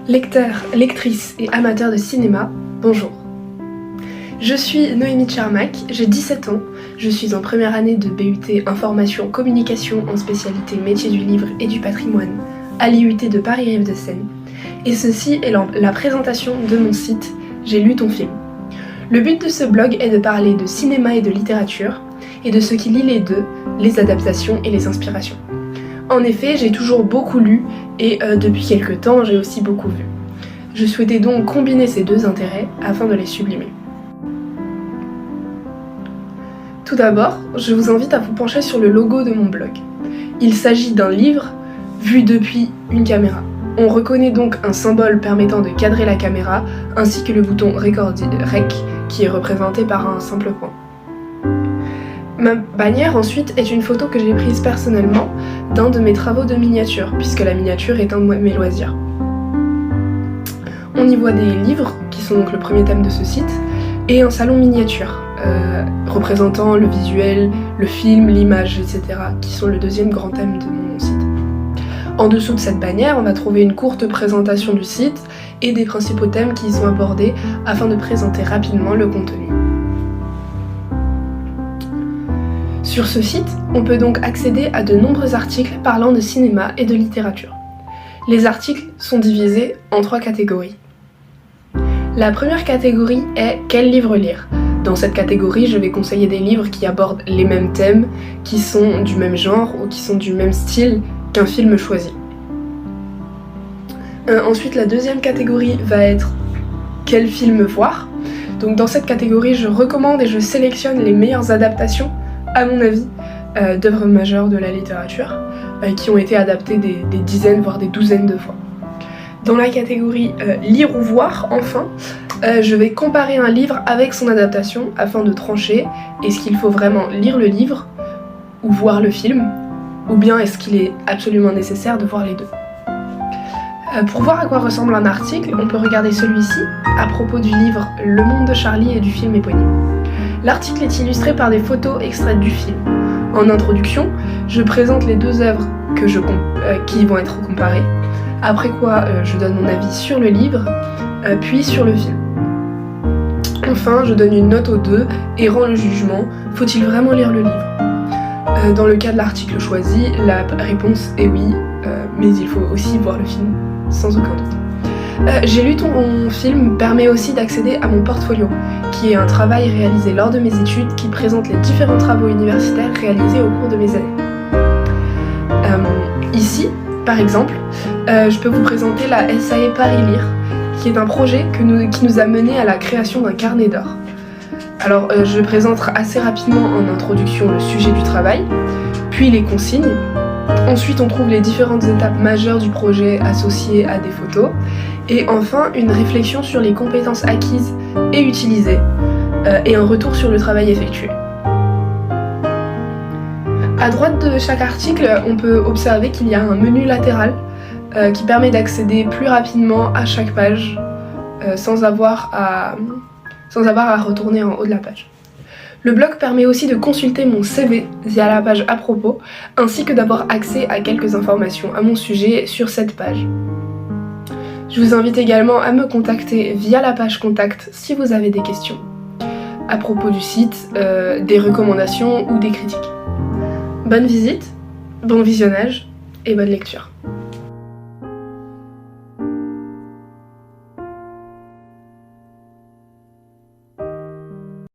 Lecteurs, lectrices et amateurs de cinéma, bonjour. Je suis Noémie Tchermak, j'ai 17 ans, je suis en première année de BUT Information Communication en spécialité métier du livre et du patrimoine à l'IUT de Paris-Rive-de-Seine. Et ceci est la présentation de mon site J'ai lu ton film. Le but de ce blog est de parler de cinéma et de littérature et de ce qui lie les deux, les adaptations et les inspirations. En effet, j'ai toujours beaucoup lu et depuis quelques temps, j'ai aussi beaucoup vu. Je souhaitais donc combiner ces deux intérêts afin de les sublimer. Tout d'abord, je vous invite à vous pencher sur le logo de mon blog. Il s'agit d'un livre vu depuis une caméra. On reconnaît donc un symbole permettant de cadrer la caméra, ainsi que le bouton Rec qui est représenté par un simple point. Ma bannière ensuite est une photo que j'ai prise personnellement d'un de mes travaux de miniature, puisque la miniature est un de mes loisirs. On y voit des livres, qui sont donc le premier thème de ce site, et un salon miniature, représentant le visuel, le film, l'image, etc., qui sont le deuxième grand thème de mon site. En dessous de cette bannière, on va trouver une courte présentation du site et des principaux thèmes qui y sont abordés afin de présenter rapidement le contenu. Sur ce site, on peut donc accéder à de nombreux articles parlant de cinéma et de littérature. Les articles sont divisés en 3 catégories. La première catégorie est « Quel livre lire ?». Dans cette catégorie, je vais conseiller des livres qui abordent les mêmes thèmes, qui sont du même genre ou qui sont du même style qu'un film choisi. Ensuite, la deuxième catégorie va être « Quel film voir ?». Donc dans cette catégorie, je recommande et je sélectionne les meilleures adaptations à mon avis, d'œuvres majeures de la littérature, qui ont été adaptées des dizaines, voire des douzaines de fois. Dans la catégorie lire ou voir, enfin, je vais comparer un livre avec son adaptation afin de trancher est-ce qu'il faut vraiment lire le livre ou voir le film, ou bien est-ce qu'il est absolument nécessaire de voir les deux. Pour voir à quoi ressemble un article, on peut regarder celui-ci à propos du livre Le Monde de Charlie et du film éponyme. L'article est illustré par des photos extraites du film. En introduction, je présente les deux œuvres qui vont être comparées, après quoi je donne mon avis sur le livre, puis sur le film. Enfin, je donne une note aux deux et rends le jugement, faut-il vraiment lire le livre ? Dans le cas de l'article choisi, la réponse est oui, mais il faut aussi voir le film, sans aucun doute. J'ai lu ton film permet aussi d'accéder à mon portfolio, qui est un travail réalisé lors de mes études qui présente les différents travaux universitaires réalisés au cours de mes années. Ici, par exemple, je peux vous présenter la SAE Paris Lire, qui est un projet qui nous a mené à la création d'un carnet d'or. Alors, je présente assez rapidement en introduction le sujet du travail, puis les consignes. Ensuite, on trouve les différentes étapes majeures du projet associées à des photos. Et enfin, une réflexion sur les compétences acquises et utilisées, et un retour sur le travail effectué. À droite de chaque article, on peut observer qu'il y a un menu latéral qui permet d'accéder plus rapidement à chaque page sans avoir à retourner en haut de la page. Le blog permet aussi de consulter mon CV via la page à propos, ainsi que d'avoir accès à quelques informations à mon sujet sur cette page. Je vous invite également à me contacter via la page contact si vous avez des questions à propos du site, des recommandations ou des critiques. Bonne visite, bon visionnage et bonne lecture.